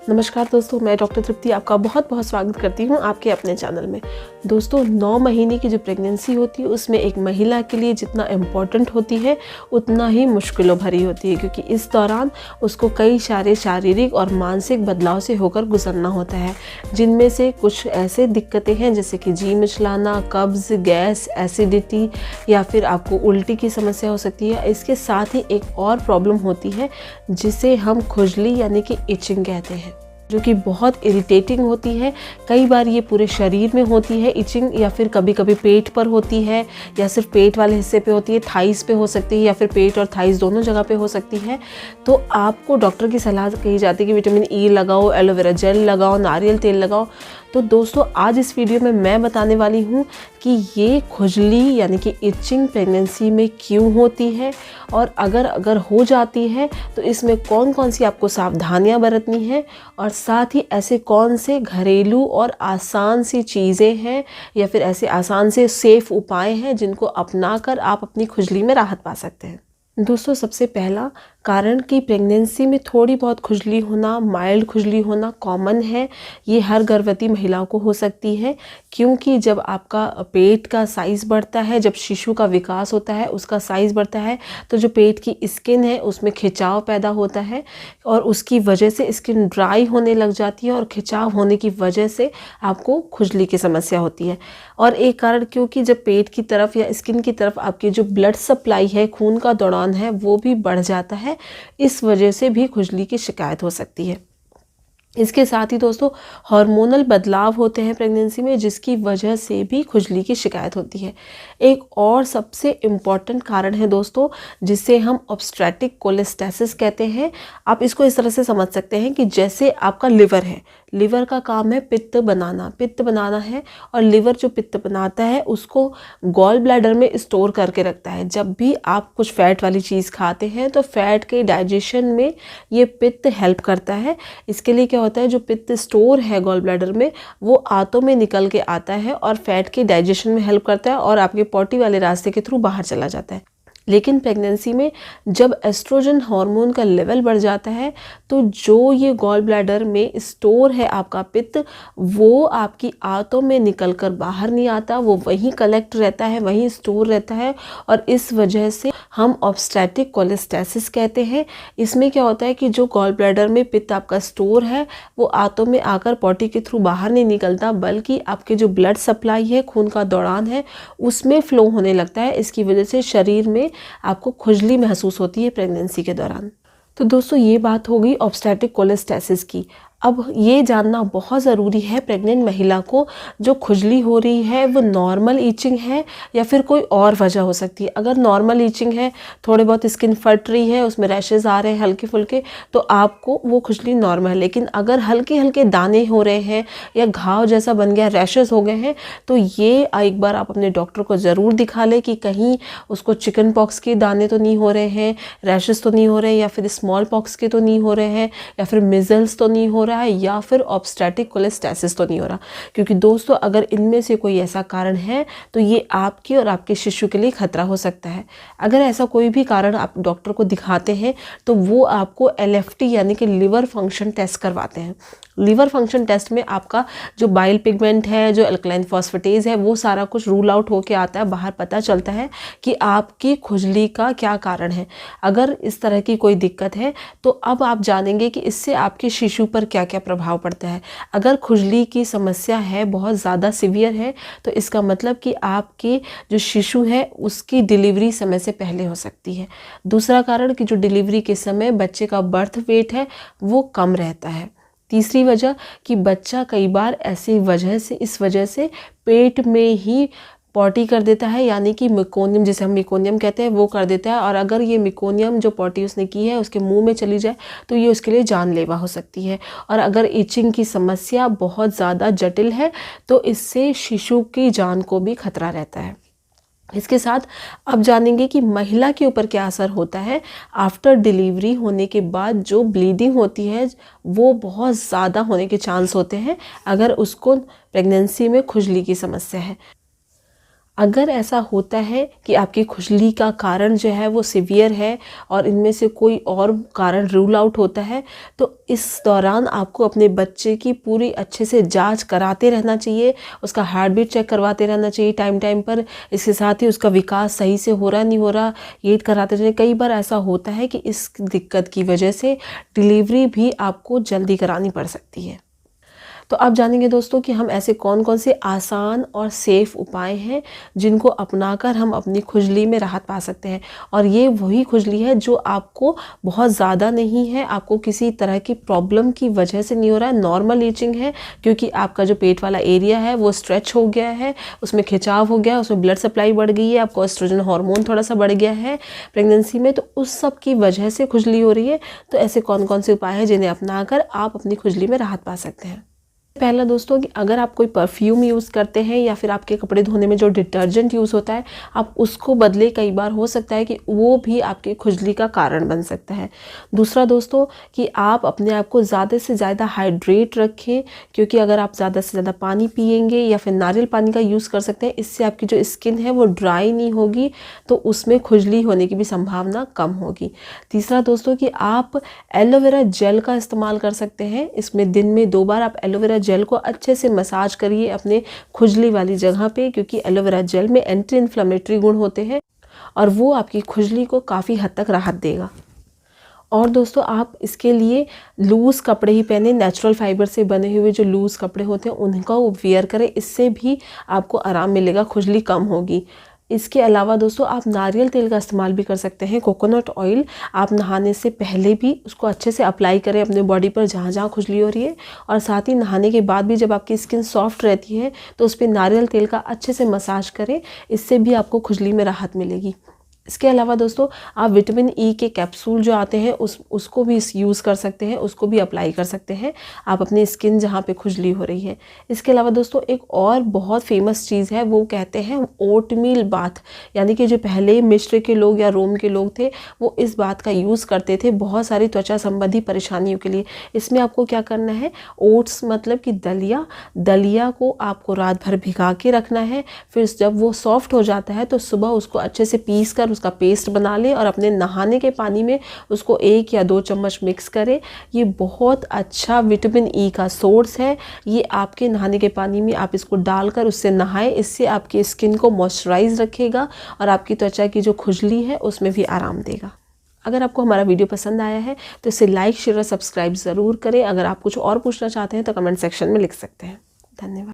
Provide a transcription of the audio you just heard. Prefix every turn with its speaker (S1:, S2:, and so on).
S1: नमस्कार दोस्तों, मैं डॉक्टर तृप्ति आपका बहुत बहुत स्वागत करती हूँ आपके अपने चैनल में। दोस्तों, 9 महीने की जो प्रेगनेंसी होती है उसमें एक महिला के लिए जितना इम्पॉर्टेंट होती है उतना ही मुश्किलों भरी होती है, क्योंकि इस दौरान उसको कई सारे शारीरिक और मानसिक बदलाव से होकर गुजरना होता है, जिनमें से कुछ ऐसे दिक्कतें हैं जैसे कि जी मिचलाना, कब्ज़, गैस, एसिडिटी या फिर आपको उल्टी की समस्या हो सकती है। इसके साथ ही एक और प्रॉब्लम होती है जिसे हम खुजली यानी कि इचिंग कहते हैं, जो कि बहुत इरिटेटिंग होती है। कई बार ये पूरे शरीर में होती है इचिंग, या फिर कभी कभी पेट पर होती है, या सिर्फ पेट वाले हिस्से पे होती है, थाइस पे हो सकती है, या फिर पेट और थाइस दोनों जगह पे हो सकती है। तो आपको डॉक्टर की सलाह कही जाती है कि विटामिन ई लगाओ, एलोवेरा जेल लगाओ, नारियल तेल लगाओ। तो दोस्तों, आज इस वीडियो में मैं बताने वाली हूँ कि ये खुजली यानी कि इचिंग प्रेगनेंसी में क्यों होती है, और अगर हो जाती है तो इसमें कौन कौन सी आपको सावधानियां बरतनी है, और साथ ही ऐसे कौन से घरेलू और आसान सी चीज़ें हैं या फिर ऐसे आसान से सेफ उपाय हैं जिनको अपनाकर आप अपनी खुजली में राहत पा सकते हैं। दोस्तों, सबसे पहला कारण कि प्रेगनेंसी में थोड़ी बहुत खुजली होना, माइल्ड खुजली होना कॉमन है। ये हर गर्भवती महिलाओं को हो सकती है, क्योंकि जब आपका पेट का साइज़ बढ़ता है, जब शिशु का विकास होता है, उसका साइज़ बढ़ता है, तो जो पेट की स्किन है उसमें खिंचाव पैदा होता है, और उसकी वजह से स्किन ड्राई होने लग जाती है, और खिंचाव होने की वजह से आपको खुजली की समस्या होती है। और एक कारण क्योंकि जब पेट की तरफ या स्किन की तरफ आपकी जो ब्लड सप्लाई है, खून का दौरान है, वो भी बढ़ जाता है। इस वजह से भी खुजली की शिकायत हो सकती है। इसके साथ ही दोस्तों, हार्मोनल बदलाव होते हैं प्रेगनेंसी में, जिसकी वजह से भी खुजली की शिकायत होती है। एक और सबसे इम्पॉर्टेंट कारण है दोस्तों, जिसे हम ऑब्स्ट्रेटिक कोलेस्टेसिस कहते हैं। आप इसको इस तरह से समझ सकते हैं कि जैसे आपका लिवर है, लिवर का काम है पित्त बनाना है, और लिवर जो पित्त बनाता है उसको गॉल ब्लैडर में स्टोर करके रखता है। जब भी आप कुछ फैट वाली चीज़ खाते हैं तो फैट के डाइजेशन में ये पित्त हेल्प करता है। इसके लिए क्या होता है, जो पित्त स्टोर है गॉल ब्लैडर में, वो आंतों में निकल के आता है और फैट के डाइजेशन में हेल्प करता है, और आपके पॉटी वाले रास्ते के थ्रू बाहर चला जाता है। लेकिन प्रेगनेंसी में जब एस्ट्रोजन हार्मोन का लेवल बढ़ जाता है, तो जो ये गॉल ब्लैडर में स्टोर है आपका पित्त, वो आपकी आंतों में निकलकर बाहर नहीं आता, वो वहीं कलेक्ट रहता है, वहीं स्टोर रहता है, और इस वजह से हम ऑब्स्ट्रेटिक कोलेस्टेसिस कहते हैं। इसमें क्या होता है कि जो गॉल ब्लैडर में पित्त आपका स्टोर है वो आंतों में आकर पॉटी के थ्रू बाहर नहीं निकलता, बल्कि आपके जो ब्लड सप्लाई है, खून का दौरान है, उसमें फ्लो होने लगता है। इसकी वजह से शरीर में आपको खुजली महसूस होती है प्रेगनेंसी के दौरान। तो दोस्तों, ये बात हो गई ऑब्स्ट्रेटिक कोलेस्टेसिस की। अब ये जानना बहुत ज़रूरी है प्रेग्नेंट महिला को, जो खुजली हो रही है वो नॉर्मल ईचिंग है या फिर कोई और वजह हो सकती है। अगर नॉर्मल ईचिंग है, थोड़े बहुत स्किन फट रही है, उसमें रैशेज आ रहे हैं हल्के फुल्के, तो आपको वो खुजली नॉर्मल है। लेकिन अगर हल्के हल्के दाने हो रहे हैं या घाव जैसा बन गया, रैशेज हो गए हैं, तो ये एक बार आप अपने डॉक्टर को ज़रूर दिखा लें कि कहीं उसको चिकन पॉक्स के दाने तो नहीं हो रहे हैं, रैशेज तो नहीं हो रहे हैं, या फिर स्मॉल पॉक्स के तो नहीं हो रहे हैं, या फिर मिजल्स तो नहीं हो रहा है, या फिर ऑब्स्ट्रेटिक कोलेस्टेसिस तो नहीं हो रहा। क्योंकि दोस्तों, अगर इनमें से कोई ऐसा कारण है तो ये आपके और आपके शिशु के लिए खतरा हो सकता है। अगर ऐसा कोई भी कारण आप डॉक्टर को दिखाते हैं तो वो आपको LFT यानी कि लिवर फंक्शन टेस्ट करवाते हैं। लिवर फंक्शन टेस्ट में आपका जो बाइल पिगमेंट है, जो अल्कलाइन फॉस्फेटेज है, वो सारा कुछ रूल आउट होके आता है, बाहर पता चलता है कि आपकी खुजली का क्या कारण है। अगर इस तरह की कोई दिक्कत है तो अब आप जानेंगे कि इससे आपके शिशु पर क्या क्या प्रभाव पड़ता है। अगर खुजली की समस्या है, बहुत ज़्यादा सीवियर है, तो इसका मतलब कि आपके जो शिशु है उसकी डिलीवरी समय से पहले हो सकती है। दूसरा कारण कि जो डिलीवरी के समय बच्चे का बर्थ वेट है वो कम रहता है। तीसरी वजह कि बच्चा कई बार इस वजह से पेट में ही पॉटी कर देता है, यानी कि मिकोनियम, जिसे हम मिकोनियम कहते हैं, वो कर देता है। और अगर ये मिकोनियम जो पॉटी उसने की है उसके मुंह में चली जाए तो ये उसके लिए जानलेवा हो सकती है। और अगर इचिंग की समस्या बहुत ज़्यादा जटिल है तो इससे शिशु की जान को भी खतरा रहता है। इसके साथ अब जानेंगे कि महिला के ऊपर क्या असर होता है। आफ्टर डिलीवरी होने के बाद जो ब्लीडिंग होती है वो बहुत ज़्यादा होने के चांस होते हैं अगर उसको प्रेगनेंसी में खुजली की समस्या है। अगर ऐसा होता है कि आपकी खुजली का कारण जो है वो सीवियर है और इनमें से कोई और कारण रूल आउट होता है, तो इस दौरान आपको अपने बच्चे की पूरी अच्छे से जांच कराते रहना चाहिए, उसका हार्ट बीट चेक करवाते रहना चाहिए टाइम टाइम पर। इसके साथ ही उसका विकास सही से हो रहा नहीं हो रहा ये कराते रहना। कई बार ऐसा होता है कि इस दिक्कत की वजह से डिलीवरी भी आपको जल्दी करानी पड़ सकती है। तो आप जानेंगे दोस्तों कि हम ऐसे कौन कौन से आसान और सेफ़ उपाय हैं जिनको अपनाकर हम अपनी खुजली में राहत पा सकते हैं। और ये वही खुजली है जो आपको बहुत ज़्यादा नहीं है, आपको किसी तरह की प्रॉब्लम की वजह से नहीं हो रहा है, नॉर्मल ईचिंग है, क्योंकि आपका जो पेट वाला एरिया है वो स्ट्रेच हो गया है, उसमें खिंचाव हो गया, उसमें ब्लड सप्लाई बढ़ गई है, आपको एस्ट्रोजन हार्मोन थोड़ा सा बढ़ गया है प्रेगनेंसी में, तो उस सब की वजह से खुजली हो रही है। तो ऐसे कौन कौन से उपाय हैं जिन्हें अपनाकर आप अपनी खुजली में राहत पा सकते हैं। पहला दोस्तों कि अगर आप कोई परफ्यूम यूज़ करते हैं या फिर आपके कपड़े धोने में जो डिटर्जेंट यूज़ होता है आप उसको बदले। कई बार हो सकता है कि वो भी आपके खुजली का कारण बन सकता है। दूसरा दोस्तों कि आप अपने आप को ज़्यादा से ज़्यादा हाइड्रेट रखें, क्योंकि अगर आप ज़्यादा से ज़्यादा पानी पिएंगे या फिर नारियल पानी का यूज़ कर सकते हैं, इससे आपकी जो स्किन है वो ड्राई नहीं होगी, तो उसमें खुजली होने की भी संभावना कम होगी। तीसरा दोस्तों कि आप एलोवेरा जेल का इस्तेमाल कर सकते हैं। इसमें दिन में 2 बार आप एलोवेरा जेल को अच्छे से मसाज करिए अपने खुजली वाली जगह पे, क्योंकि एलोवेरा जेल में एंटी इन्फ्लेमेटरी गुण होते हैं और वो आपकी खुजली को काफ़ी हद तक राहत देगा। और दोस्तों आप इसके लिए लूज़ कपड़े ही पहने, नेचुरल फाइबर से बने हुए जो लूज़ कपड़े होते हैं उनका वेयर करें, इससे भी आपको आराम मिलेगा, खुजली कम होगी। इसके अलावा दोस्तों आप नारियल तेल का इस्तेमाल भी कर सकते हैं, कोकोनट ऑयल। आप नहाने से पहले भी उसको अच्छे से अप्लाई करें अपने बॉडी पर जहाँ जहाँ खुजली हो रही है, और साथ ही नहाने के बाद भी जब आपकी स्किन सॉफ्ट रहती है तो उस पर नारियल तेल का अच्छे से मसाज करें, इससे भी आपको खुजली में राहत मिलेगी। इसके अलावा दोस्तों आप विटामिन ई के कैप्सूल जो आते हैं उसको भी यूज़ कर सकते हैं, उसको भी अप्लाई कर सकते हैं आप अपनी स्किन जहाँ पे खुजली हो रही है। इसके अलावा दोस्तों एक और बहुत फेमस चीज़ है, वो कहते हैं ओटमील बाथ, यानी कि जो पहले मिस्र के लोग या रोम के लोग थे वो इस बात का यूज़ करते थे बहुत सारी त्वचा संबंधी परेशानियों के लिए। इसमें आपको क्या करना है, ओट्स मतलब कि दलिया को आपको रात भर भिगा के रखना है, फिर जब वो सॉफ्ट हो जाता है तो सुबह उसको अच्छे से पीस कर उसका पेस्ट बना लें और अपने नहाने के पानी में उसको 1 या 2 चम्मच मिक्स करें। ये बहुत अच्छा विटामिन ई का सोर्स है। ये आपके नहाने के पानी में आप इसको डालकर उससे नहाएं, इससे आपकी स्किन को मॉइस्चराइज रखेगा और आपकी त्वचा की जो खुजली है उसमें भी आराम देगा। अगर आपको हमारा वीडियो पसंद आया है तो इसे लाइक शेयर और सब्सक्राइब ज़रूर करें। अगर आप कुछ और पूछना चाहते हैं तो कमेंट सेक्शन में लिख सकते हैं। धन्यवाद।